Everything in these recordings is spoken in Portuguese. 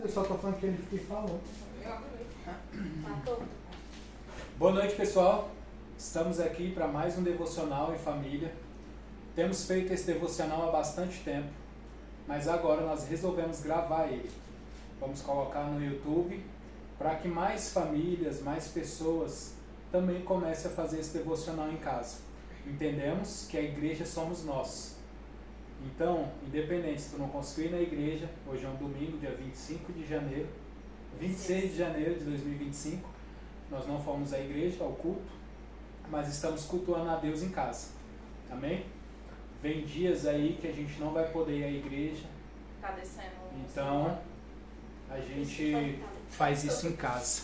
Eu só tô falando que ele que falou. Boa noite, pessoal. Estamos aqui para mais um devocional em família. Temos feito esse devocional há bastante tempo, mas agora nós resolvemos gravar ele. Vamos colocar no YouTube para que mais famílias, mais pessoas também comecem a fazer esse devocional em casa. Entendemos que a igreja somos nós. Então, independente se tu não conseguir ir na igreja, hoje é um domingo, dia 26 de janeiro de 2025, nós não fomos à igreja, ao culto, mas estamos cultuando a Deus em casa. Amém? Vem dias aí que a gente não vai poder ir à igreja, Tá descendo. então a gente faz isso em casa.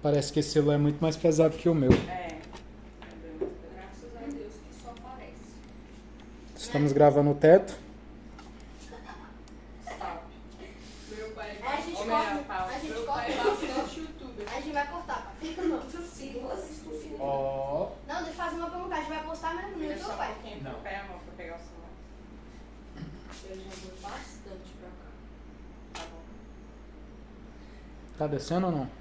Parece que esse celular é muito mais pesado que o meu. Graças a Deus que só parece. Estamos gravando o teto. Stop. Meu pai A gente Ô, corta, meu pai, a gente meu corta. pai bastante youtuber. A gente vai cortar, pá. Fica não. Se você assistir. Ó, Não, deixa eu fazer uma pergunta. A gente vai postar mesmo no Vira só YouTube, um pai. pouquinho Não. pro pé, amor, pra pegar o celular. Eu já vou bastante pra cá. Tá bom. tá descendo ou não?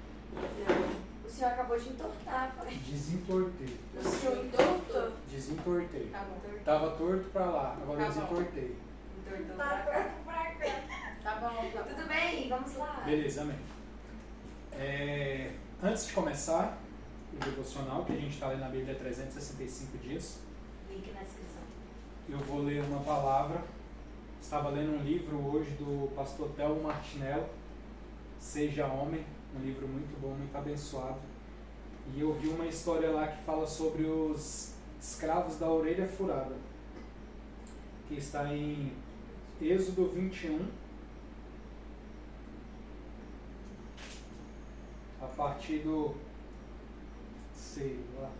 O senhor acabou de entortar, pai. Desentortei. O senhor entortou? Desentortei. Tá bom. Tava torto pra lá, agora eu Tá bom. desentortei. Entortou Tá pra cá. torto pra cá. Tá bom, tá Tudo bem, vamos lá. Beleza, amém. Antes de começar o devocional, que a gente está lendo na Bíblia 365 dias, Link na descrição. eu vou ler uma palavra. Estava lendo um livro hoje do pastor Telmo Martinello, Seja Homem, um livro muito bom, muito abençoado. E eu vi uma história lá que fala sobre os escravos da orelha furada, que está em Êxodo 21, a partir do, sei lá,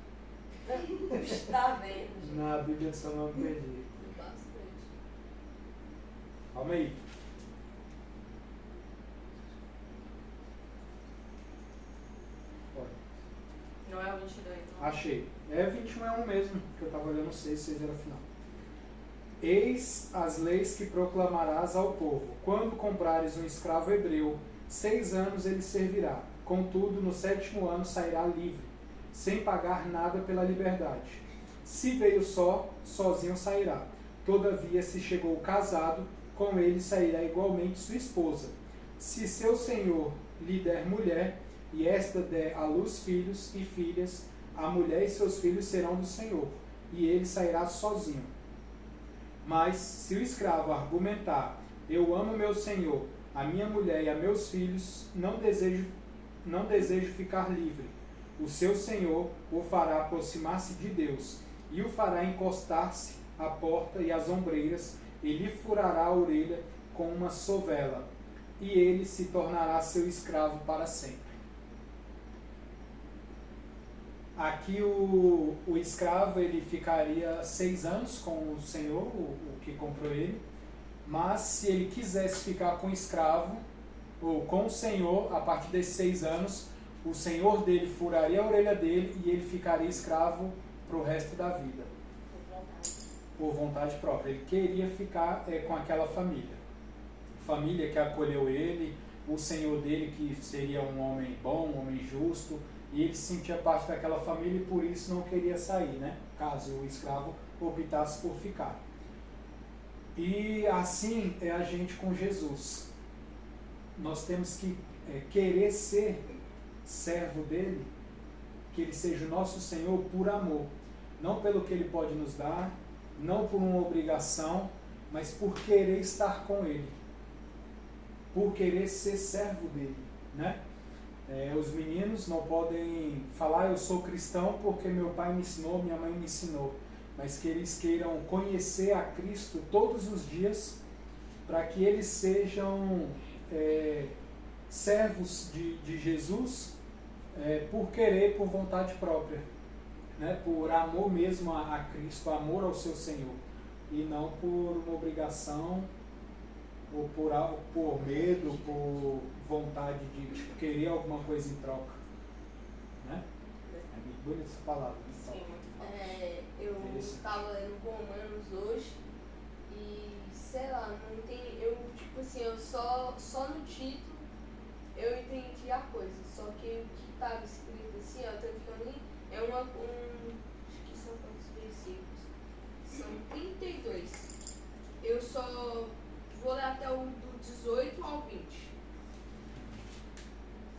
Tá vendo, gente? na Bíblia só não perdi. Bastante. Calma aí. Olha, Não é o 22, não. achei. 21 é um mesmo, que eu estava olhando 6 era final. Eis as leis que proclamarás ao povo. Quando comprares um escravo hebreu, 6 anos ele servirá. Contudo, no 7º ano sairá livre, sem pagar nada pela liberdade. Se veio só, sozinho sairá. Todavia, se chegou casado, com ele sairá igualmente sua esposa. Se seu senhor lhe der mulher, e esta der à luz filhos e filhas, a mulher e seus filhos serão do Senhor, e ele sairá sozinho. Mas, se o escravo argumentar, eu amo meu senhor, a minha mulher e a meus filhos, não desejo ficar livre, o seu senhor o fará aproximar-se de Deus, e o fará encostar-se à porta e às ombreiras, e lhe furará a orelha com uma sovela, e ele se tornará seu escravo para sempre. Aqui o escravo ele ficaria 6 anos com o senhor, o que comprou ele, mas se ele quisesse ficar com o escravo, ou com o senhor, a partir desses 6 anos, o senhor dele furaria a orelha dele e ele ficaria escravo para o resto da vida, por vontade própria. Ele queria ficar com aquela família que acolheu ele, o senhor dele que seria um homem bom, um homem justo, e ele se sentia parte daquela família e por isso não queria sair, né? Caso o escravo optasse por ficar. E assim é a gente com Jesus. Nós temos que querer ser servo dele, que ele seja o nosso Senhor por amor, não pelo que ele pode nos dar, não por uma obrigação, mas por querer estar com ele, por querer ser servo dele, né? Os meninos não podem falar eu sou cristão porque meu pai me ensinou, minha mãe me ensinou, mas que eles queiram conhecer a Cristo todos os dias para que eles sejam servos de Jesus por querer, por vontade própria, né? Por amor mesmo a Cristo, amor ao seu Senhor, e não por uma obrigação ou por medo, por vontade de querer alguma coisa em troca, né? É muito bonita essa palavra. Sim, muito forte. Eu estava lendo Romanos hoje e sei lá, não tem. Eu, tipo assim, eu só no título eu entendi a coisa. Só que o que estava escrito assim, ó, tanto que eu nem. É acho que são quantos versículos? São 32. Eu só vou ler até o do 18 ao 20.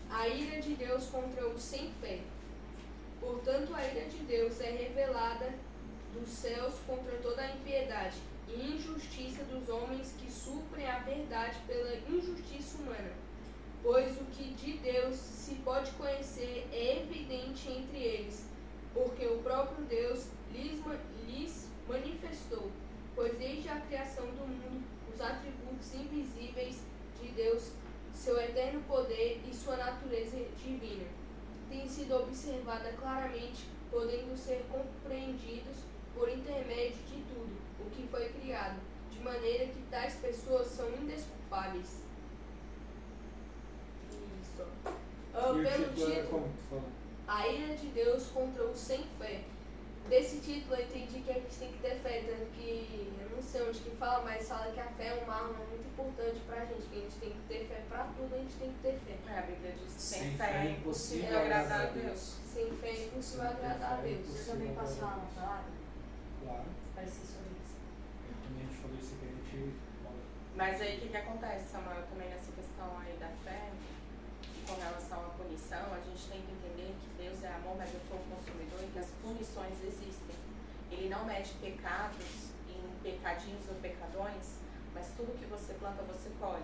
A ira de Deus contra os sem fé. Portanto, a ira de Deus é revelada dos céus contra toda a impiedade e injustiça dos homens que suprem a verdade pela injustiça humana. Pois o que de Deus se pode conhecer é evidente entre eles, porque o próprio Deus lhes manifestou, pois desde a criação do mundo, os atributos invisíveis de Deus, seu eterno poder e sua natureza divina, têm sido observada claramente, podendo ser compreendidos por intermédio de tudo o que foi criado, de maneira que tais pessoas são indesculpáveis. Isso. E o Pelo título é título, como tu falou? A ira de Deus contra os sem fé. Desse título eu entendi que a gente tem que ter fé, tanto que eu não sei onde que fala, mas fala que a fé é uma arma muito importante pra gente, que a gente tem que ter fé pra tudo, a gente tem que ter fé. A Bíblia diz que Sem fé é impossível agradar a Deus. Sem fé é impossível agradar a Deus. Você também posso falar uma palavra? Claro. Parecer sobre isso. Também a gente falou isso aqui, a gente... Mas aí o que acontece, Samuel, também nessa questão aí da fé, com relação à punição, a gente tem que entender que Deus é amor, mas eu sou o consumidor e que as punições existem. Ele não mede pecados em pecadinhos ou pecadões, mas tudo que você planta, você colhe.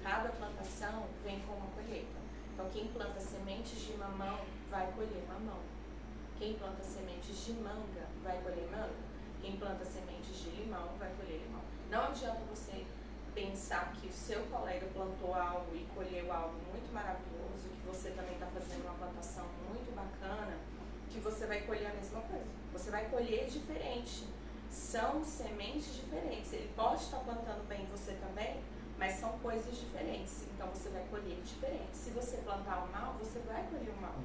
Cada plantação vem com uma colheita. Então, quem planta sementes de mamão vai colher mamão. Quem planta sementes de manga vai colher manga. Quem planta sementes de limão vai colher limão. Não adianta você pensar que o seu colega plantou algo e colheu algo muito maravilhoso, que você também está fazendo uma plantação muito bacana, que você vai colher a mesma coisa. Você vai colher diferente. São sementes diferentes. Ele pode estar plantando bem você também, mas são coisas diferentes. Então você vai colher diferente. Se você plantar o mal, você vai colher o mal.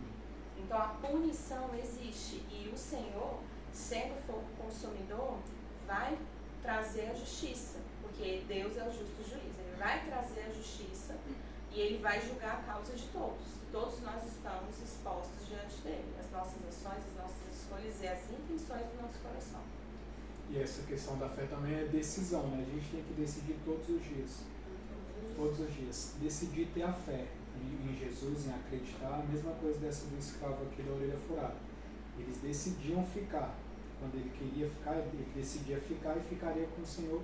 Então a punição existe e o Senhor, sendo fogo consumidor, vai trazer a justiça, porque Deus é o justo juiz. Ele vai trazer a justiça e ele vai julgar a causa de todos. Todos nós estamos expostos diante dele, as nossas ações, as nossas escolhas e as intenções do nosso coração. E essa questão da fé também é decisão, né? A gente tem que decidir todos os dias. Todos os dias. Decidir ter a fé em Jesus, em acreditar. A mesma coisa dessa do escravo aqui da orelha furada. Eles decidiam ficar. Quando ele queria ficar, ele decidia ficar e ficaria com o Senhor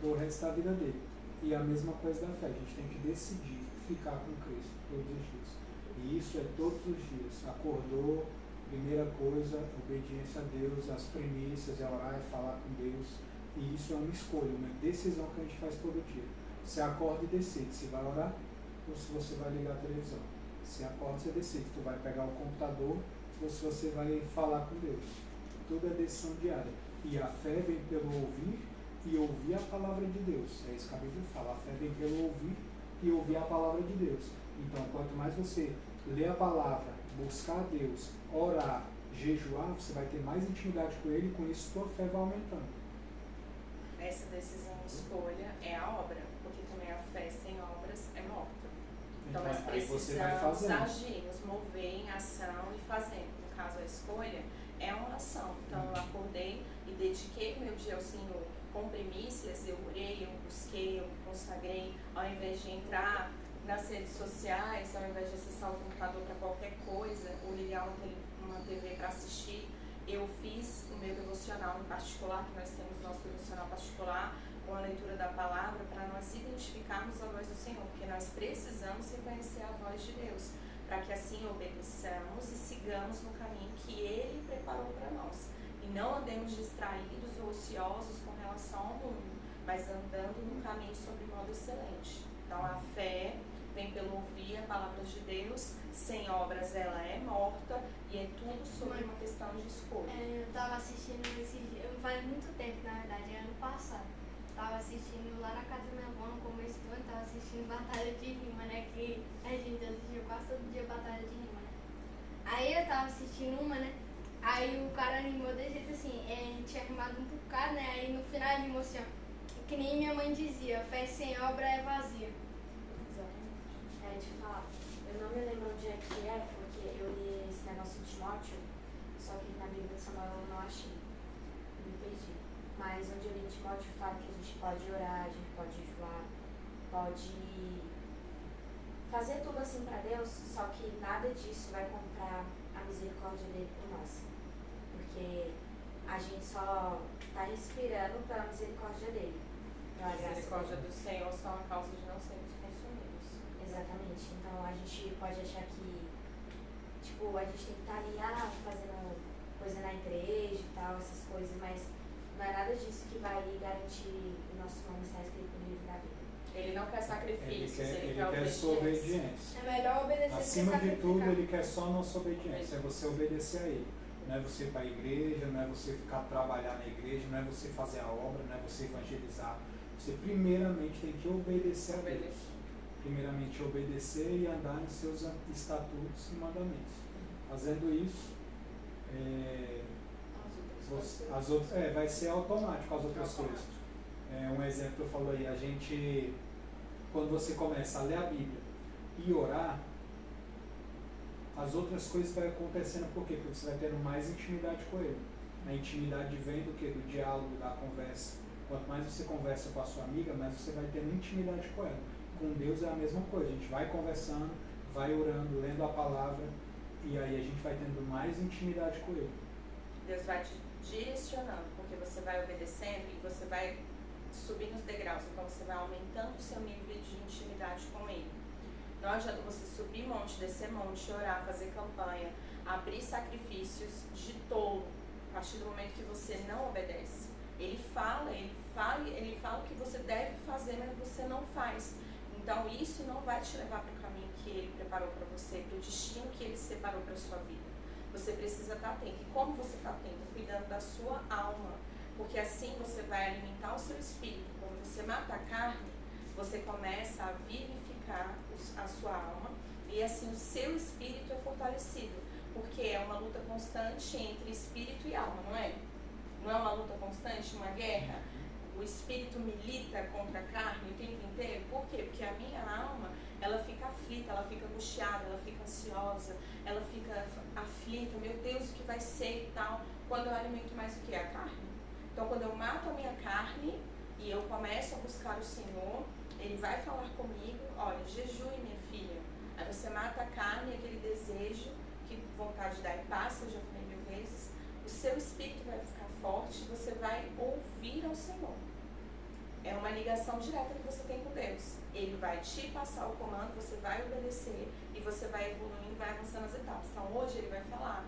pro resto da vida dele. E a mesma coisa da fé. A gente tem que decidir ficar com Cristo todos os dias. E isso é todos os dias. Acordou, primeira coisa, obediência a Deus, as premissas, é orar, é falar com Deus. E isso é uma escolha, uma decisão que a gente faz todo dia. Você acorda e decide se vai orar ou se você vai ligar a televisão. Se acorda, você decide. Tu vai pegar o computador ou se você vai falar com Deus. Tudo é decisão diária. E a fé vem pelo ouvir e ouvir a palavra de Deus. É isso que a Bíblia fala. A fé vem pelo ouvir e ouvir a palavra de Deus. Então, quanto mais você lê a palavra, buscar a Deus, orar, jejuar, você vai ter mais intimidade com Ele e com isso sua fé vai aumentando. Essa decisão e escolha é a obra, porque também a fé sem obras é morta. Então nós precisamos agir, nos mover em ação e fazendo. No caso, a escolha é uma ação. Então eu acordei e dediquei o meu dia ao Senhor com primícias, eu orei, eu busquei, eu me consagrei, ao invés de entrar nas redes sociais, ao invés de acessar o computador para qualquer coisa, ou ligar uma TV para assistir, eu fiz o meu devocional em particular, que nós temos nosso devocional particular, com a leitura da palavra, para nós identificarmos a voz do Senhor, porque nós precisamos reconhecer a voz de Deus, para que assim obedeçamos e sigamos no caminho que Ele preparou para nós. E não andemos distraídos ou ociosos com relação ao mundo, mas andando no caminho sobre modo excelente. Então a fé vem pelo ouvir a palavra de Deus, sem obras ela é morta, e é tudo sobre uma questão de escolha. Eu tava assistindo faz muito tempo, na verdade, ano passado. Tava assistindo lá na casa da minha avó, no começo do ano, tava assistindo Batalha de Rima, né? Que a gente assistiu quase todo dia Batalha de Rima, né? Aí eu tava assistindo uma, né? Aí o cara rimou desse jeito assim, tinha rimado um bocado, né? Aí no final ele rimou assim, ó. que nem minha mãe dizia, fé sem obra é vazia. Exatamente. Deixa eu falar. Eu não me lembro onde é que é, porque eu li esse negócio de Timóteo, só que na Bíblia de Samuel eu não achei. Eu me perdi. Mas onde eu li Timóteo fala que a gente pode orar, a gente pode jejuar, pode fazer tudo assim pra Deus, só que nada disso vai comprar a misericórdia dele por nós. Porque a gente só tá respirando pela misericórdia dele. A misericórdia do Senhor são a causa de não sermos consumidos. Exatamente. Então a gente pode achar que, tipo, a gente tem que estar ali, fazendo coisa na igreja e tal, essas coisas, mas não é nada disso que vai garantir o nosso nome estar escrito no livro da vida. Ele não quer sacrifícios, Ele quer sua obediência. É melhor obedecer Acima que de sacrificar. tudo, ele quer só a nossa obediência, é você obedecer a ele. Não é você ir para a igreja, não é você ficar trabalhar na igreja, não é você fazer a obra, não é você evangelizar. Você primeiramente tem que obedecer a Deus. Primeiramente obedecer e andar em seus estatutos e mandamentos. Fazendo isso, vai ser automático as outras coisas. Um exemplo que eu falo aí, a gente, quando você começa a ler a Bíblia e orar, as outras coisas vão acontecendo. Por quê? Porque você vai tendo mais intimidade com ele. A intimidade vem do quê? Do diálogo, da conversa. Quanto mais você conversa com a sua amiga, mais você vai tendo intimidade com ela. Com Deus é a mesma coisa. A gente vai conversando, vai orando, lendo a palavra, e aí a gente vai tendo mais intimidade com ele. Deus vai te direcionando, porque você vai obedecendo e você vai subindo os degraus. Então você vai aumentando o seu nível de intimidade com ele. Não adianta você subir monte, descer monte, orar, fazer campanha, abrir sacrifícios de tolo, a partir do momento que você não obedece. Ele fala o que você deve fazer, mas você não faz. Então isso não vai te levar para o caminho que ele preparou para você, para o destino que ele separou para a sua vida. Você precisa estar atento. E como você está atento? Cuidando da sua alma. Porque assim você vai alimentar o seu espírito. Quando você mata a carne, você começa a vivificar a sua alma e assim o seu espírito é fortalecido, porque é uma luta constante entre espírito e alma, não é? Não é uma luta constante, uma guerra? O espírito milita contra a carne o tempo inteiro. Por quê? Porque a minha alma, ela fica aflita, ela fica angustiada, ela fica ansiosa, ela fica aflita, meu Deus, o que vai ser e tal, quando eu alimento mais o que? A carne. Então quando eu mato a minha carne e eu começo a buscar o Senhor, Ele vai falar comigo, olha, jejue minha filha. Aí você mata a carne, aquele desejo, que vontade de dar e passa, eu já falei 1000 vezes, o seu espírito vai ficar forte, você vai ouvir ao Senhor. É uma ligação direta que você tem com Deus. Ele vai te passar o comando, você vai obedecer e você vai evoluindo, vai avançando as etapas. Então hoje ele vai falar,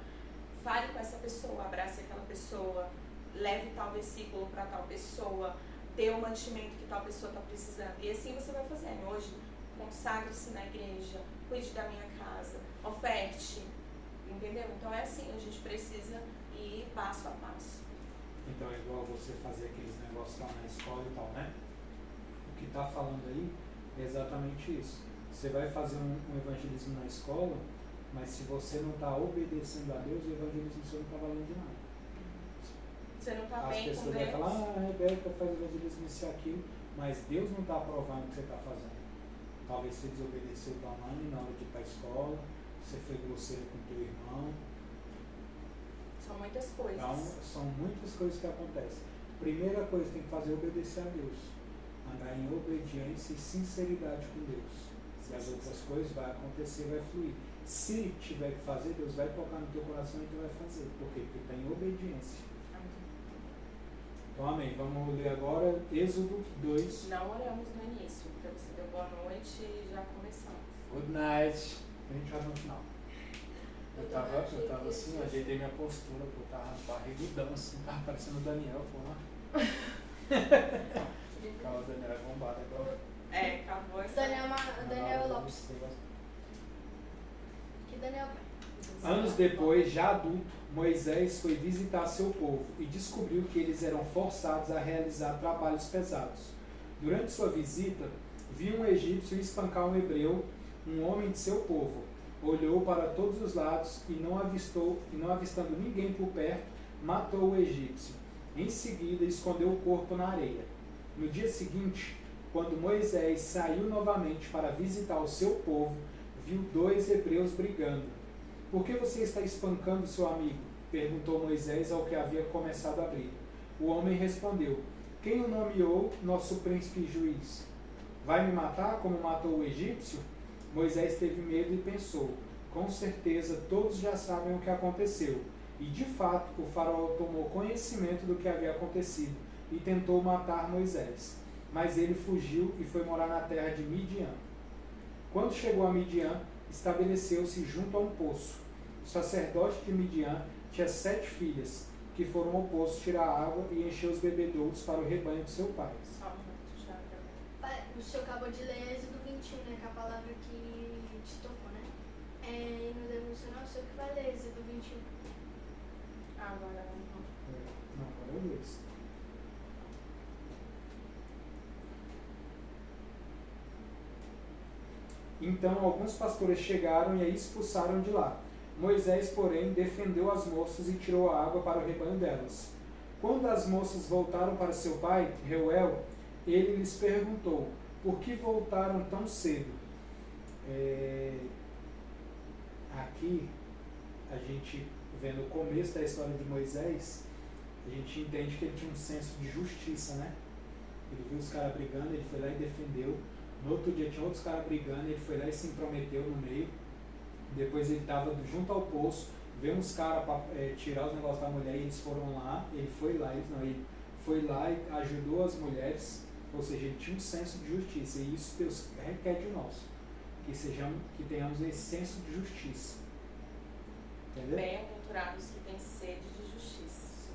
fale com essa pessoa, abrace aquela pessoa, leve tal versículo para tal pessoa, dê o mantimento que tal pessoa está precisando. E assim você vai fazendo. Hoje, consagre-se na igreja, cuide da minha casa, oferte, entendeu? Então é assim, a gente precisa ir passo a passo. Então é igual você fazer aqueles negócios lá na escola e tal, né? O que está falando aí é exatamente isso. Você vai fazer um evangelismo na escola, mas se você não está obedecendo a Deus, o evangelismo seu não está valendo de nada. Você não está As bem com pessoas Deus. vão falar, a Rebeca faz evangelismo isso e aquilo, mas Deus não está aprovando o que você está fazendo. Talvez você desobedeceu tua mãe na hora de ir para a escola, você foi grosseiro com teu irmão. São muitas coisas. Então, são muitas coisas que acontecem. Primeira coisa que tem que fazer é obedecer a Deus. Andar em obediência e sinceridade com Deus. E as outras coisas vai acontecer, vai fluir. Se tiver que fazer, Deus vai tocar no teu coração e tu vai fazer. Por quê? Porque está em obediência. Então, amém. Vamos ler agora Êxodo 2. Não oramos no início, porque você deu boa noite e já começamos. Good night. A gente vai no final. Eu tava assim, ajeitei minha postura, pô, tava barrigudão assim, tava parecendo o Daniel, pô. Calma, o Daniel é bombado agora. Acabou essa... Daniel Lopes. Que Daniel pai? Anos depois, já adulto, Moisés foi visitar seu povo e descobriu que eles eram forçados a realizar trabalhos pesados. Durante sua visita, viu um egípcio espancar um hebreu, um homem de seu povo. Olhou para todos os lados e não avistando ninguém por perto, matou o egípcio. Em seguida, escondeu o corpo na areia. No dia seguinte, quando Moisés saiu novamente para visitar o seu povo, viu 2 hebreus brigando. Por que você está espancando seu amigo? Perguntou Moisés ao que havia começado a briga. O homem respondeu: quem o nomeou nosso príncipe e juiz? Vai me matar como matou o egípcio? Moisés teve medo e pensou: com certeza todos já sabem o que aconteceu. E de fato o faraó tomou conhecimento do que havia acontecido e tentou matar Moisés. Mas ele fugiu e foi morar na terra de Midian. Quando chegou a Midian, estabeleceu-se junto a um poço. O sacerdote de Midian tinha 7 filhas, que foram ao poço tirar água e encher os bebedouros para o rebanho de seu pai. Só um minuto, já. Pai, o senhor acabou de ler Êxodo 21, né? Que é a palavra que te tocou, né? E no devocional, o senhor que vai ler Êxodo 21. Agora não. Não, agora é o 2. Então alguns pastores chegaram e a expulsaram de lá. Moisés, porém, defendeu as moças e tirou a água para o rebanho delas. Quando as moças voltaram para seu pai, Reuel, ele lhes perguntou: por que voltaram tão cedo? Aqui, a gente vendo o começo da história de Moisés, a gente entende que ele tinha um senso de justiça, né? Ele viu os caras brigando, ele foi lá e defendeu. No outro dia tinha outros caras brigando, ele foi lá e se intrometeu no meio. Depois ele estava junto ao poço, veio uns caras para tirar os negócios da mulher e eles foram lá. Ele foi lá, ele foi lá e ajudou as mulheres. Ou seja, ele tinha um senso de justiça. E isso Deus requer de nós, que tenhamos esse senso de justiça. Entendeu? Bem-aventurados que têm sede de justiça.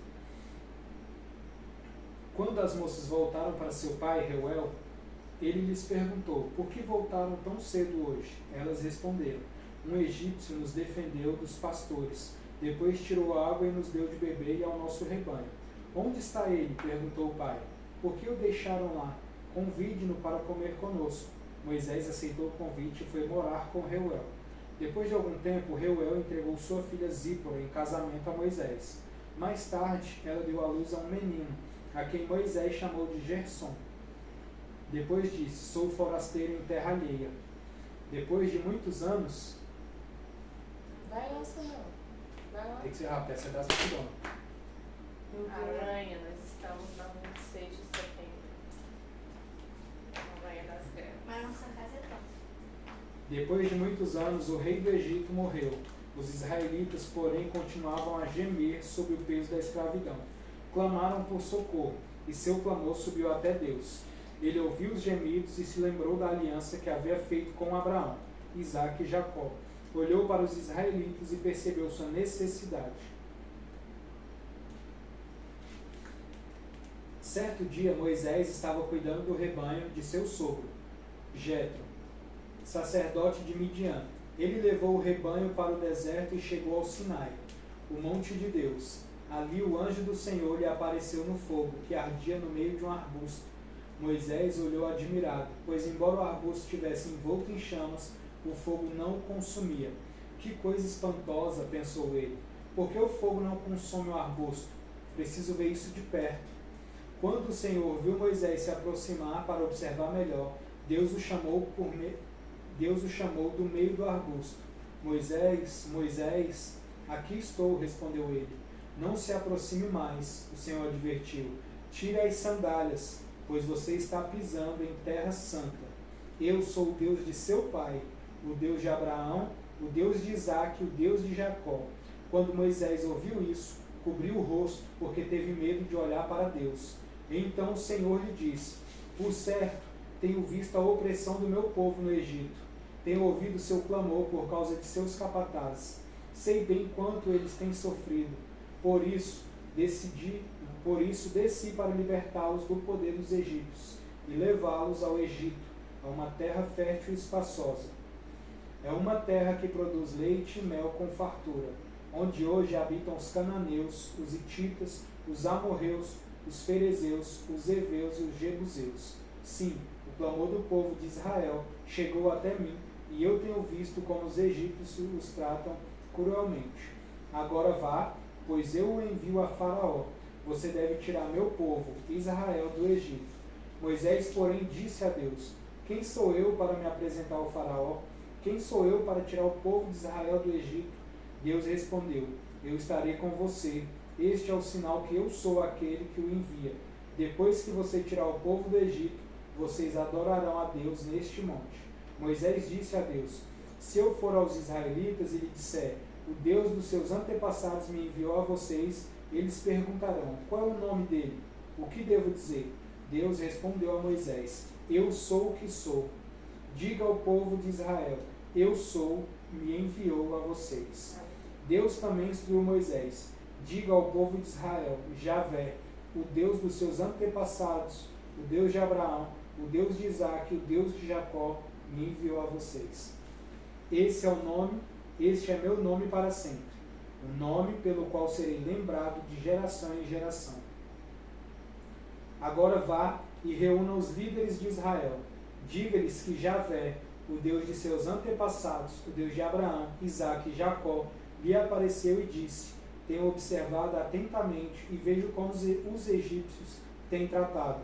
Quando as moças voltaram para seu pai, Reuel, ele lhes perguntou: por que voltaram tão cedo hoje? Elas responderam: um egípcio nos defendeu dos pastores, depois tirou água e nos deu de beber e ao nosso rebanho. Onde está ele? Perguntou o pai. Por que o deixaram lá? Convide-no para comer conosco. Moisés aceitou o convite e foi morar com Reuel. Depois de algum tempo, Reuel entregou sua filha Zípora em casamento a Moisés. Mais tarde, ela deu à luz a um menino, a quem Moisés chamou de Gersom. Depois disse: sou forasteiro em terra alheia. Depois de muitos anos... Vai lá, Samuel. Vai lá. Tem que ser rápido, essa é das rapidão. Aranha, nós estamos na 26 de setembro. Aranha das guerras. Mas nossa casa é top. Depois de muitos anos, o rei do Egito morreu. Os israelitas, porém, continuavam a gemer sob o peso da escravidão. Clamaram por socorro, e seu clamor subiu até Deus. Ele ouviu os gemidos e se lembrou da aliança que havia feito com Abraão, Isaque e Jacó. Olhou para os israelitas e percebeu sua necessidade. Certo dia, Moisés estava cuidando do rebanho de seu sogro, Jetro, sacerdote de Midian. Ele levou o rebanho para o deserto e chegou ao Sinai, o monte de Deus. Ali o anjo do Senhor lhe apareceu no fogo, que ardia no meio de um arbusto. Moisés olhou admirado, pois embora o arbusto estivesse envolto em chamas, o fogo não o consumia. Que coisa espantosa, pensou ele. Por que o fogo não consome o arbusto? Preciso ver isso de perto. Quando o Senhor viu Moisés se aproximar para observar melhor, Deus o chamou do meio do arbusto. Moisés, Moisés, aqui estou, respondeu ele. Não se aproxime mais, o Senhor advertiu. Tire as sandálias, pois você está pisando em terra santa. Eu sou o Deus de seu pai, o Deus de Abraão, o Deus de Isaque, o Deus de Jacó. Quando Moisés ouviu isso, cobriu o rosto, porque teve medo de olhar para Deus. Então o Senhor lhe disse: por certo, tenho visto a opressão do meu povo no Egito. Tenho ouvido seu clamor por causa de seus capatazes. Sei bem quanto eles têm sofrido. Por isso desci para libertá-los do poder dos egípcios e levá-los ao Egito, a uma terra fértil e espaçosa. É uma terra que produz leite e mel com fartura, onde hoje habitam os cananeus, os hititas, os amorreus, os ferezeus, os heveus e os jebuseus. Sim, o clamor do povo de Israel chegou até mim, e eu tenho visto como os egípcios os tratam cruelmente. Agora vá, pois eu o envio a Faraó. Você deve tirar meu povo, Israel, do Egito. Moisés, porém, disse a Deus: quem sou eu para me apresentar ao faraó? Quem sou eu para tirar o povo de Israel do Egito? Deus respondeu: eu estarei com você. Este é o sinal que eu sou aquele que o envia. Depois que você tirar o povo do Egito, vocês adorarão a Deus neste monte. Moisés disse a Deus: se eu for aos israelitas e lhe disser, o Deus dos seus antepassados me enviou a vocês, eles perguntarão, qual é o nome dele? O que devo dizer? Deus respondeu a Moisés: eu sou o que sou. Diga ao povo de Israel: eu sou, me enviou a vocês. Deus também instruiu Moisés: diga ao povo de Israel: Javé, o Deus dos seus antepassados, o Deus de Abraão, o Deus de Isaque, o Deus de Jacó, me enviou a vocês. Este é meu nome para sempre, o nome pelo qual serei lembrado de geração em geração. Agora vá e reúna os líderes de Israel. Diga-lhes que Javé, o Deus de seus antepassados, o Deus de Abraão, Isaque e Jacó, lhe apareceu e disse: tenho observado atentamente e vejo como os egípcios têm tratado.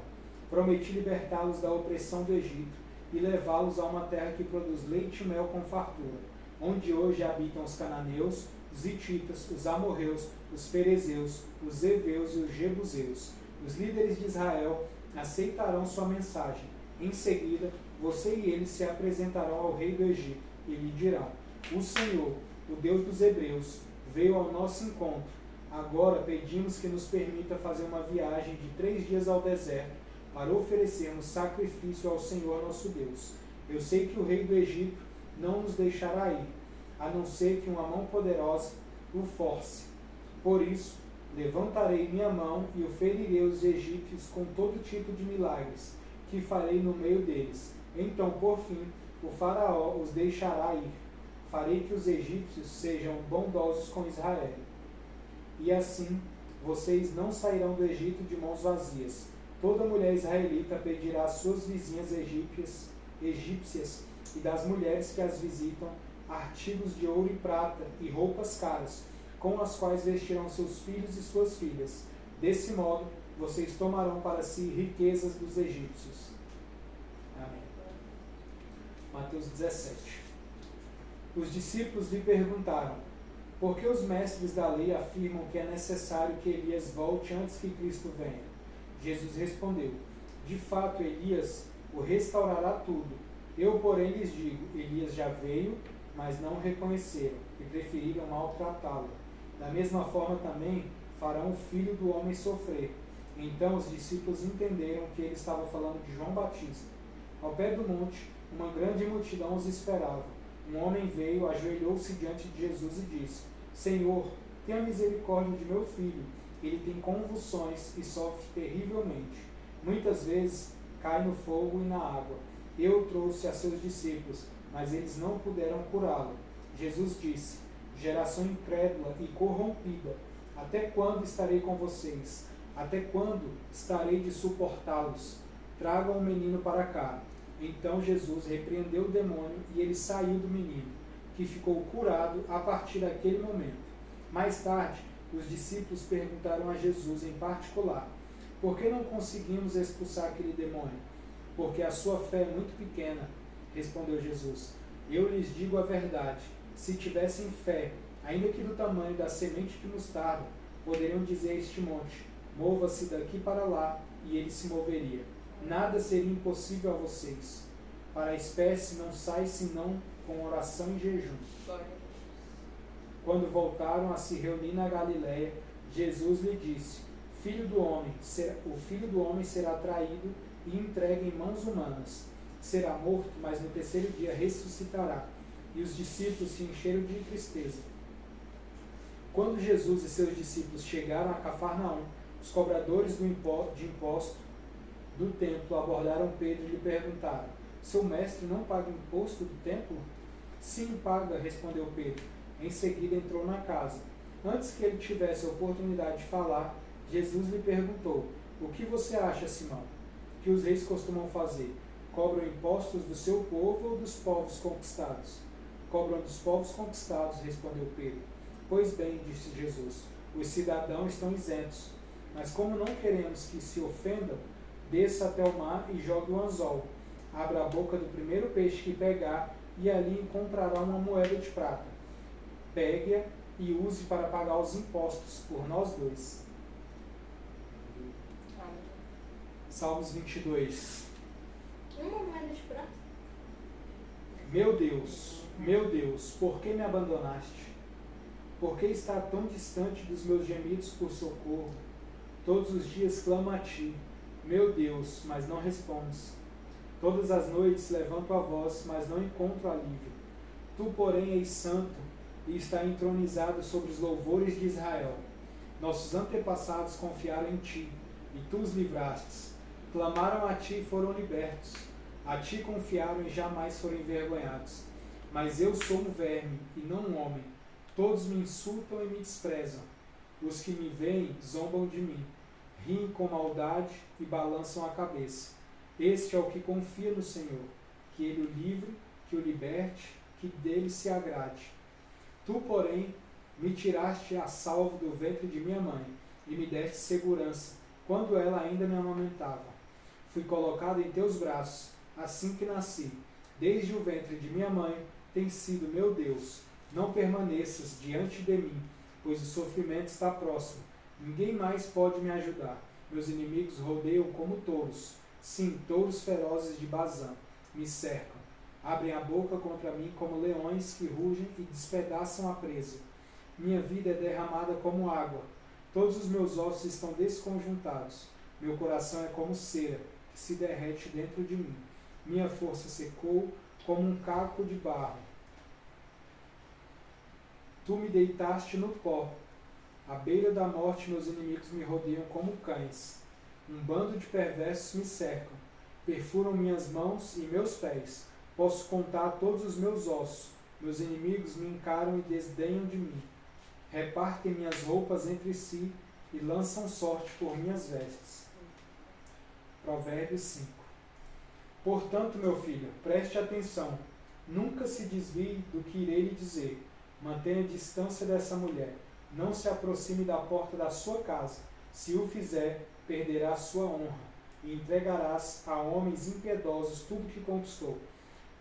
Prometi libertá-los da opressão do Egito e levá-los a uma terra que produz leite e mel com fartura, onde hoje habitam os cananeus, os hititas, os amorreus, os ferezeus, os heveus e os jebuseus. Os líderes de Israel aceitarão sua mensagem. Em seguida, você e eles se apresentarão ao rei do Egito e lhe dirão: o Senhor, o Deus dos hebreus, veio ao nosso encontro. Agora pedimos que nos permita fazer uma viagem de 3 dias ao deserto para oferecermos sacrifício ao Senhor nosso Deus. Eu sei que o rei do Egito não nos deixará ir, a não ser que uma mão poderosa o force. Por isso, levantarei minha mão e o ferirei os egípcios com todo tipo de milagres, que farei no meio deles. Então, por fim, o faraó os deixará ir. Farei que os egípcios sejam bondosos com Israel. E assim, vocês não sairão do Egito de mãos vazias. Toda mulher israelita pedirá às suas vizinhas egípcias e das mulheres que as visitam artigos de ouro e prata e roupas caras, com as quais vestirão seus filhos e suas filhas. Desse modo, vocês tomarão para si riquezas dos egípcios. Amém. Mateus 17. Os discípulos lhe perguntaram: por que os mestres da lei afirmam que é necessário que Elias volte antes que Cristo venha? Jesus respondeu: de fato, Elias o restaurará tudo. Eu, porém, lhes digo: Elias já veio, mas não o reconheceram e preferiram maltratá-lo. Da mesma forma também farão o Filho do Homem sofrer. Então os discípulos entenderam que ele estava falando de João Batista. Ao pé do monte, uma grande multidão os esperava. Um homem veio, ajoelhou-se diante de Jesus e disse: Senhor, tenha misericórdia de meu filho. Ele tem convulsões e sofre terrivelmente. Muitas vezes cai no fogo e na água. Eu o trouxe a seus discípulos, mas eles não puderam curá-lo. Jesus disse: geração incrédula e corrompida, até quando estarei com vocês? Até quando estarei de suportá-los? Tragam o menino para cá. Então Jesus repreendeu o demônio e ele saiu do menino, que ficou curado a partir daquele momento. Mais tarde, os discípulos perguntaram a Jesus em particular: por que não conseguimos expulsar aquele demônio? Porque a sua fé é muito pequena, respondeu Jesus. Eu lhes digo a verdade: se tivessem fé, ainda que do tamanho da semente de mostarda, poderiam dizer a este monte: mova-se daqui para lá, e ele se moveria. Nada seria impossível a vocês. Para a espécie não sai senão com oração e jejum. Quando voltaram a se reunir na Galiléia, Jesus lhe disse: o Filho do Homem será traído e entregue em mãos humanas. Será morto, mas no terceiro dia ressuscitará. E os discípulos se encheram de tristeza. Quando Jesus e seus discípulos chegaram a Cafarnaum, os cobradores de imposto do templo abordaram Pedro e lhe perguntaram: seu mestre não paga imposto do templo? Sim, paga, respondeu Pedro. Em seguida entrou na casa. Antes que ele tivesse a oportunidade de falar, Jesus lhe perguntou: o que você acha, Simão? Que os reis costumam fazer? Cobram impostos do seu povo ou dos povos conquistados? Cobram dos povos conquistados, respondeu Pedro. Pois bem, disse Jesus, os cidadãos estão isentos. Mas como não queremos que se ofendam, desça até o mar e jogue o anzol. Abra a boca do primeiro peixe que pegar, e ali encontrará uma moeda de prata. Pegue-a e use para pagar os impostos por nós dois. Salmos 22. Uma moeda de prata. Meu Deus, por que me abandonaste? Por que está tão distante dos meus gemidos por socorro? Todos os dias clamo a ti, meu Deus, mas não respondes. Todas as noites levanto a voz, mas não encontro alívio. Tu, porém, és santo e está entronizado sobre os louvores de Israel. Nossos antepassados confiaram em ti, e tu os livrastes. Clamaram a ti e foram libertos. A ti confiaram e jamais foram envergonhados. Mas eu sou um verme e não um homem. Todos me insultam e me desprezam. Os que me veem zombam de mim. Riem com maldade e balançam a cabeça. Este é o que confia no Senhor, que Ele o livre, que o liberte, que dele se agrade. Tu, porém, me tiraste a salvo do ventre de minha mãe, e me deste segurança, quando ela ainda me amamentava. Fui colocado em teus braços, assim que nasci. Desde o ventre de minha mãe, tens sido meu Deus. Não permaneças diante de mim, pois o sofrimento está próximo. Ninguém mais pode me ajudar. Meus inimigos rodeiam como touros. Sim, touros ferozes de Bazã me cercam. Abrem a boca contra mim como leões que rugem e despedaçam a presa. Minha vida é derramada como água. Todos os meus ossos estão desconjuntados. Meu coração é como cera, que se derrete dentro de mim. Minha força secou como um caco de barro. Tu me deitaste no pó. À beira da morte, meus inimigos me rodeiam como cães. Um bando de perversos me cercam. Perfuram minhas mãos e meus pés. Posso contar todos os meus ossos. Meus inimigos me encaram e desdenham de mim. Repartem minhas roupas entre si e lançam sorte por minhas vestes. Provérbios 5. Portanto, meu filho, preste atenção. Nunca se desvie do que irei lhe dizer. Mantenha distância dessa mulher. Não se aproxime da porta da sua casa. Se o fizer, perderá sua honra, e entregarás a homens impiedosos tudo que conquistou.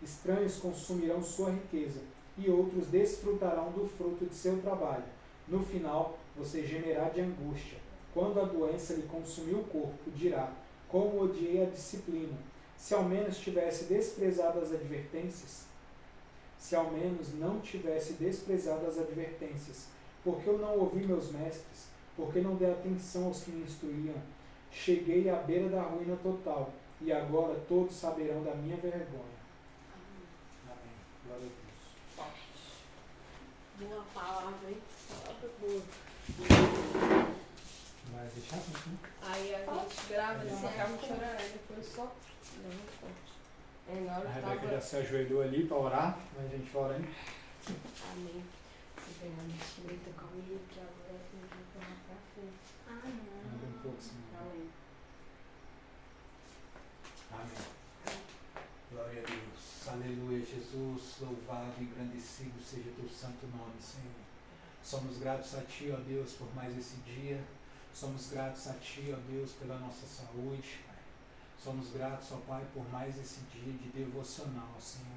Estranhos consumirão sua riqueza, e outros desfrutarão do fruto de seu trabalho. No final, você gemerá de angústia. Quando a doença lhe consumiu o corpo, dirá: como odiei a disciplina. Se ao menos tivesse desprezado as advertências, se ao menos não tivesse desprezado as advertências, porque eu não ouvi meus mestres, porque não dei atenção aos que me instruíam, cheguei à beira da ruína total, e agora todos saberão da minha vergonha. Amém. Glória a Deus. Boa palavra, hein? Palavra boa. Vai deixar assim? Aí a gente grava assim, acaba chorando, aí depois só dá muito forte. É, na hora A que Rebeca tava... já se ajoelhou ali para orar, mas a gente vai orando. Amém. A gente grita comigo que agora é que a gente vai pra frente. Anda um pouco, Senhor. Amém. Amém. Glória a Deus. Aleluia, Jesus. Louvado e engrandecido seja teu santo nome, Senhor. Somos gratos a Ti, ó Deus, por mais esse dia. Somos gratos a Ti, ó Deus, pela nossa saúde, Pai. Somos gratos, ó Pai, por mais esse dia de devocional, Senhor.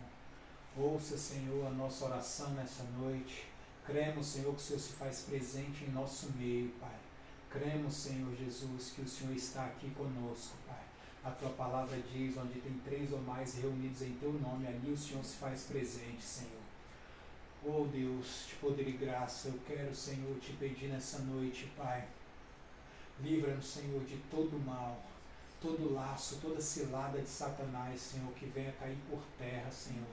Ouça, Senhor, a nossa oração nessa noite. Cremos, Senhor, que o Senhor se faz presente em nosso meio, Pai. Cremos, Senhor Jesus, que o Senhor está aqui conosco, Pai. A Tua palavra diz, onde tem 3 ou mais reunidos em Teu nome, ali o Senhor se faz presente, Senhor. Oh Deus, de poder e graça, eu quero, Senhor, te pedir nessa noite, Pai. Livra-nos, Senhor, de todo mal, todo laço, toda cilada de Satanás, Senhor, que venha cair por terra, Senhor.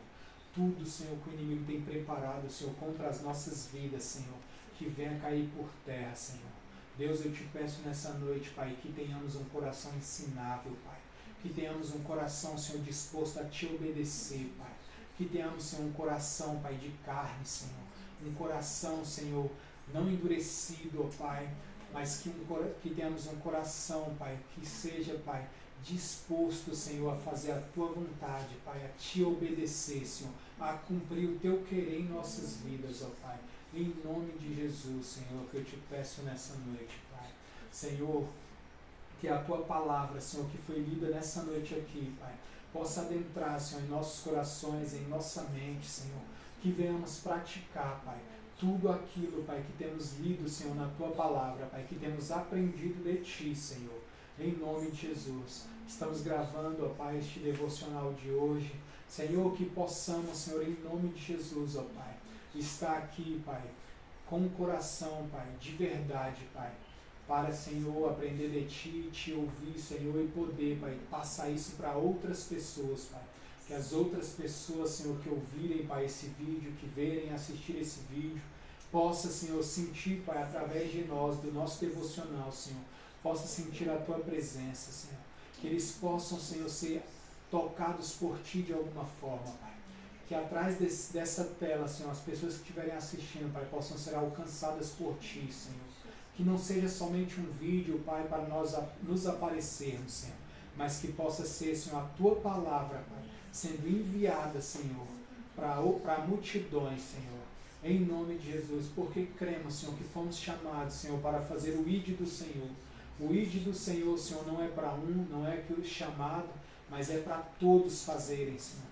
Tudo, Senhor, que o inimigo tem preparado, Senhor, contra as nossas vidas, Senhor, que venha cair por terra, Senhor. Deus, eu te peço nessa noite, Pai, que tenhamos um coração ensinável, Pai. Que tenhamos um coração, Senhor, disposto a Te obedecer, Pai. Que tenhamos, Senhor, um coração, Pai, de carne, Senhor. Um coração, Senhor, não endurecido, ó Pai, mas que tenhamos um coração, Pai, que seja, Pai, disposto, Senhor, a fazer a Tua vontade, Pai, a Te obedecer, Senhor, a cumprir o Teu querer em nossas vidas, ó Pai. Em nome de Jesus, Senhor, que eu te peço nessa noite, Pai. Senhor, que a Tua palavra, Senhor, que foi lida nessa noite aqui, Pai, possa adentrar, Senhor, em nossos corações, em nossa mente, Senhor, que venhamos praticar, Pai, tudo aquilo, Pai, que temos lido, Senhor, na Tua palavra, Pai, que temos aprendido de Ti, Senhor, em nome de Jesus. Estamos gravando, ó Pai, este devocional de hoje, Senhor, que possamos, Senhor, em nome de Jesus, ó Pai, estar aqui, Pai, com o coração, Pai, de verdade, Pai, para, Senhor, aprender de Ti, Te ouvir, Senhor, e poder, Pai, passar isso para outras pessoas, Pai. Que as outras pessoas, Senhor, que ouvirem, Pai, esse vídeo, que verem, assistir esse vídeo, possa, Senhor, sentir, Pai, através de nós, do nosso devocional, Senhor, possa sentir a Tua presença, Senhor. Que eles possam, Senhor, ser tocados por Ti de alguma forma, Pai. Que atrás dessa tela, Senhor, as pessoas que estiverem assistindo, Pai, possam ser alcançadas por Ti, Senhor. Que não seja somente um vídeo, Pai, para nós nos aparecermos, Senhor, mas que possa ser, Senhor, a Tua palavra, Pai, sendo enviada, Senhor, para multidões, Senhor, em nome de Jesus, porque cremos, Senhor, que fomos chamados, Senhor, para fazer o ID do Senhor. O ID do Senhor, Senhor, não é para um, não é que o chamado, mas é para todos fazerem, Senhor.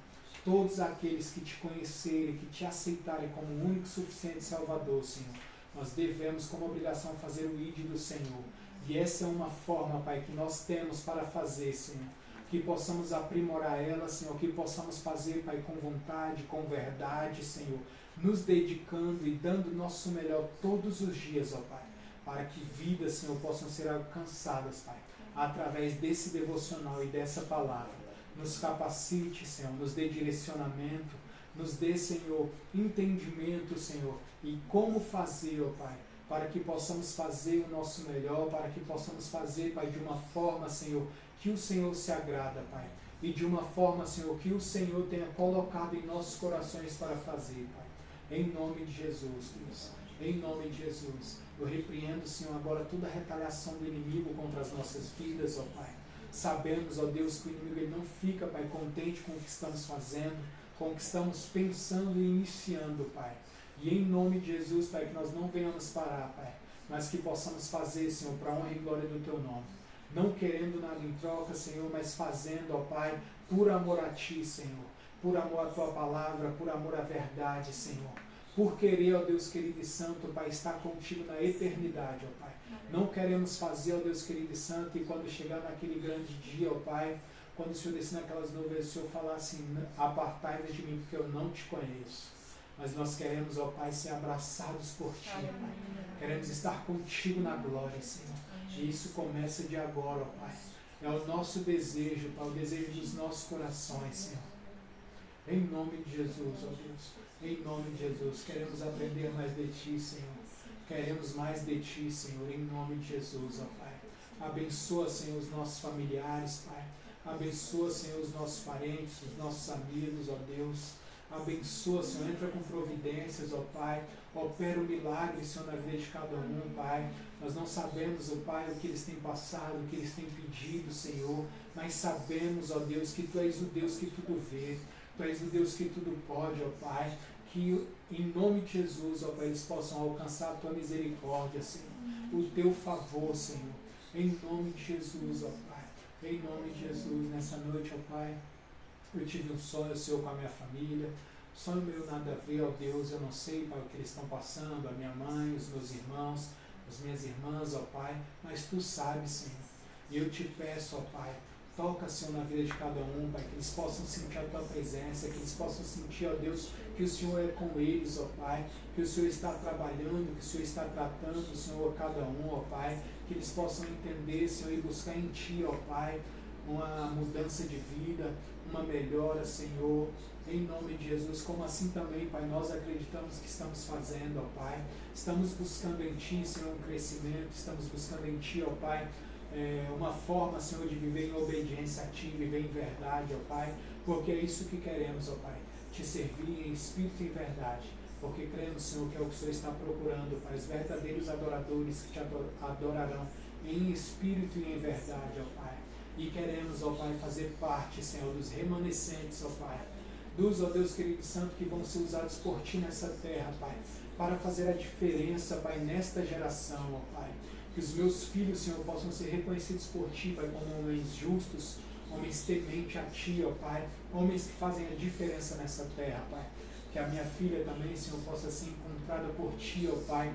Todos aqueles que Te conhecerem, que Te aceitarem como o único suficiente Salvador, Senhor. Nós devemos, como obrigação, fazer o ID do Senhor. E essa é uma forma, Pai, que nós temos para fazer, Senhor. Que possamos aprimorar ela, Senhor. Que possamos fazer, Pai, com vontade, com verdade, Senhor. Nos dedicando e dando o nosso melhor todos os dias, ó Pai. Para que vidas, Senhor, possam ser alcançadas, Pai. Através desse devocional e dessa palavra. Nos capacite, Senhor. Nos dê direcionamento. Nos dê, Senhor, entendimento, Senhor, e como fazer, ó Pai, para que possamos fazer o nosso melhor, para que possamos fazer, Pai, de uma forma, Senhor, que o Senhor se agrada, Pai, e de uma forma, Senhor, que o Senhor tenha colocado em nossos corações para fazer, Pai, em nome de Jesus, Deus, em nome de Jesus. Eu repreendo, Senhor, agora toda a retaliação do inimigo contra as nossas vidas, ó Pai. Sabemos, ó Deus, que o inimigo ele não fica, Pai, contente com o que estamos fazendo, com o que estamos pensando e iniciando, Pai. E em nome de Jesus, Pai, que nós não venhamos parar, Pai, mas que possamos fazer, Senhor, para a honra e glória do Teu nome. Não querendo nada em troca, Senhor, mas fazendo, ó Pai, por amor a Ti, Senhor. Por amor à Tua palavra, por amor à verdade, Senhor. Por querer, ó Deus querido e santo, Pai, estar contigo na eternidade, ó Pai. Não queremos fazer, ó Deus querido e santo, e quando chegar naquele grande dia, ó Pai, quando o Senhor descer naquelas nuvens, o Senhor falar assim, apartai-vos de mim, porque eu não Te conheço. Mas nós queremos, ó Pai, ser abraçados por Ti, Pai. Queremos estar contigo na glória, Senhor. E isso começa de agora, ó Pai. É o nosso desejo, Pai, o desejo dos nossos corações, Senhor. Em nome de Jesus, ó Deus. Em nome de Jesus. Queremos aprender mais de Ti, Senhor. Queremos mais de Ti, Senhor, em nome de Jesus, ó Pai. Abençoa, Senhor, os nossos familiares, Pai. Abençoa, Senhor, os nossos parentes, os nossos amigos, ó Deus. Abençoa, Senhor, entra com providências, ó Pai. Opera o milagre, Senhor, na vida de cada um, Pai. Nós não sabemos, ó Pai, o que eles têm passado, o que eles têm pedido, Senhor. Mas sabemos, ó Deus, que Tu és o Deus que tudo vê. Tu és o Deus que tudo pode, ó Pai. Que em nome de Jesus, ó Pai, eles possam alcançar a Tua misericórdia, Senhor. O Teu favor, Senhor. Em nome de Jesus, ó Pai. Em nome de Jesus, nessa noite, ó Pai, eu tive um sonho, Senhor, com a minha família. Sonho meu nada a ver, ó Deus, eu não sei, Pai, o que eles estão passando, a minha mãe, os meus irmãos, as minhas irmãs, ó Pai, mas Tu sabes, Senhor. E eu Te peço, ó Pai, toca, Senhor, na vida de cada um, Pai, que eles possam sentir a Tua presença, que eles possam sentir, ó Deus, que o Senhor é com eles, ó Pai, que o Senhor está trabalhando, que o Senhor está tratando, Senhor, cada um, ó Pai, que eles possam entender, Senhor, e buscar em Ti, ó Pai, uma mudança de vida, uma melhora, Senhor, em nome de Jesus, como assim também, Pai, nós acreditamos que estamos fazendo, ó Pai, estamos buscando em Ti, Senhor, um crescimento, estamos buscando em Ti, ó Pai, uma forma, Senhor, de viver em obediência a Ti, viver em verdade, ó Pai, porque é isso que queremos, ó Pai, Te servir em espírito e em verdade, porque cremos, Senhor, que é o que o Senhor está procurando, Pai, os verdadeiros adoradores que Te adorarão em espírito e em verdade, ó Pai. E queremos, ó Pai, fazer parte, Senhor, dos remanescentes, ó Pai, dos, ó Deus querido santo, que vão ser usados por Ti nessa terra, Pai, para fazer a diferença, Pai, nesta geração, ó Pai. Que os meus filhos, Senhor, possam ser reconhecidos por Ti, Pai, como homens justos, homens tementes a Ti, ó Pai, homens que fazem a diferença nessa terra, Pai. Que a minha filha também, Senhor, possa ser encontrada por Ti, ó Pai,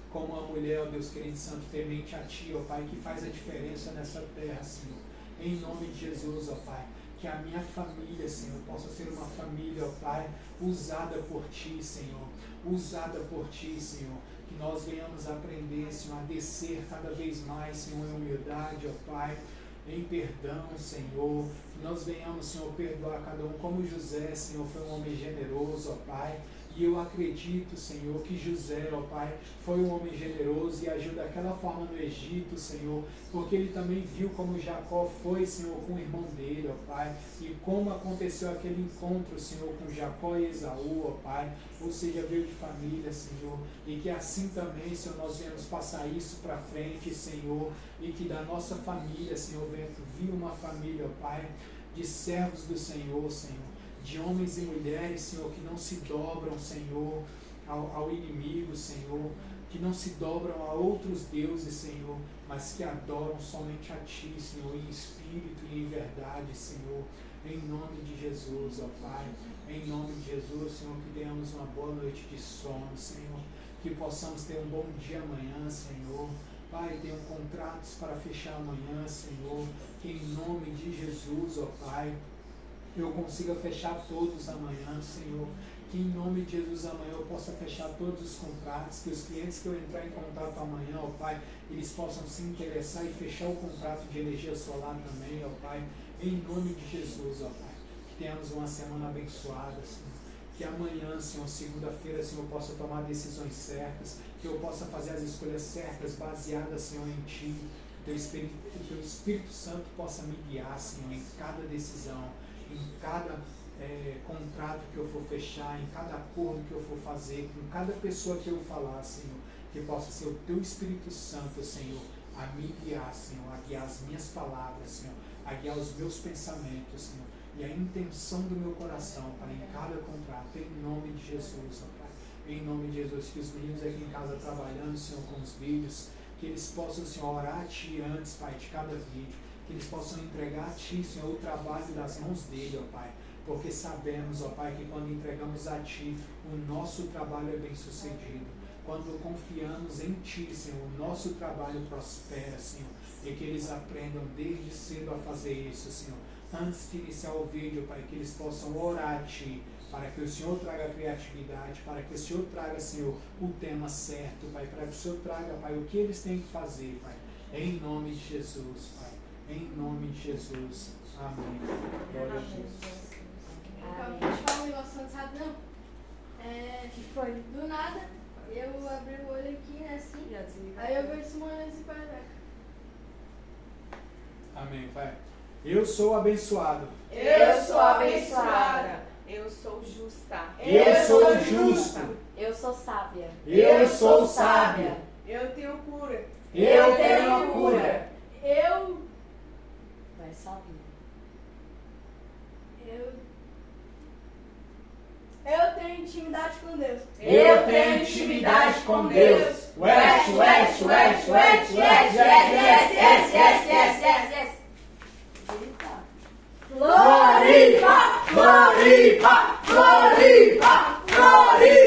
como uma mulher, ó Deus querido santo, temente a Ti, ó Pai, que faz a diferença nessa terra, Senhor. Em nome de Jesus, ó Pai. Que a minha família, Senhor, possa ser uma família, ó Pai, usada por Ti, Senhor. Usada por Ti, Senhor. Que nós venhamos aprender, Senhor, a descer cada vez mais, Senhor, em humildade, ó Pai, em perdão, Senhor. Que nós venhamos, Senhor, perdoar cada um, como José, Senhor, foi um homem generoso, ó Pai. E eu acredito, Senhor, que José, ó Pai, foi um homem generoso e agiu daquela forma no Egito, Senhor, porque ele também viu como Jacó foi, Senhor, com o irmão dele, ó Pai, e como aconteceu aquele encontro, Senhor, com Jacó e Esaú, ó Pai, ou seja, veio de família, Senhor, e que assim também, Senhor, nós venhamos passar isso para frente, Senhor, e que da nossa família, Senhor, venha vir uma família, ó Pai, de servos do Senhor, Senhor, de homens e mulheres, Senhor, que não se dobram, Senhor, ao inimigo, Senhor, que não se dobram a outros deuses, Senhor, mas que adoram somente a Ti, Senhor, em espírito e em verdade, Senhor, em nome de Jesus, ó Pai, em nome de Jesus, Senhor, que tenhamos uma boa noite de sono, Senhor, que possamos ter um bom dia amanhã, Senhor. Pai, tenho contratos para fechar amanhã, Senhor, que em nome de Jesus, ó Pai, eu consiga fechar todos amanhã, Senhor. Que em nome de Jesus amanhã eu possa fechar todos os contratos, que os clientes que eu entrar em contato amanhã, ó Pai, eles possam se interessar e fechar o contrato de energia solar também, ó Pai, em nome de Jesus, ó Pai. Que tenhamos uma semana abençoada, Senhor. Que amanhã, Senhor, segunda-feira, Senhor, eu possa tomar decisões certas, que eu possa fazer as escolhas certas, baseadas, Senhor, em Ti. Que o Teu Espírito Santo possa me guiar, Senhor, em cada decisão, em cada contrato que eu for fechar, em cada acordo que eu for fazer, com cada pessoa que eu falar, Senhor, que possa ser o Teu Espírito Santo, Senhor, a me guiar, Senhor, a guiar as minhas palavras, Senhor, a guiar os meus pensamentos, Senhor, e a intenção do meu coração, Pai, em cada contrato, em nome de Jesus, ó Pai, em nome de Jesus, que os meninos aqui em casa trabalhando, Senhor, com os vídeos, que eles possam, Senhor, orar a Ti antes, Pai, de cada vídeo, que eles possam entregar a Ti, Senhor, o trabalho das mãos dele, ó Pai, porque sabemos, ó Pai, que quando entregamos a Ti, o nosso trabalho é bem sucedido. Quando confiamos em Ti, Senhor, o nosso trabalho prospera, Senhor, e que eles aprendam desde cedo a fazer isso, Senhor. Antes de iniciar o vídeo, Pai, que eles possam orar a Ti, para que o Senhor traga criatividade, para que o Senhor traga, Senhor, o tema certo, Pai, para que o Senhor traga, Pai, o que eles têm que fazer, Pai, em nome de Jesus, Pai, em nome de Jesus. Amém. Glória a Jesus. Eu vou te falar um negócio, você não sabe não? Que foi? Do nada, eu abri o olho aqui, né, assim, aí eu vejo Simone assim para cá. Amém, Pai. Eu sou abençoado. Eu sou abençoada. Eu sou justa. Eu sou justo. Eu sou sábia. Eu sou sábio. Eu tenho cura. Eu tenho a cura. Vai, sábio. Eu tenho intimidade com Deus. Eu tenho intimidade com Deus. West, west, west, west, west, yes. Floripa, Floripa, Floripa, Floripa.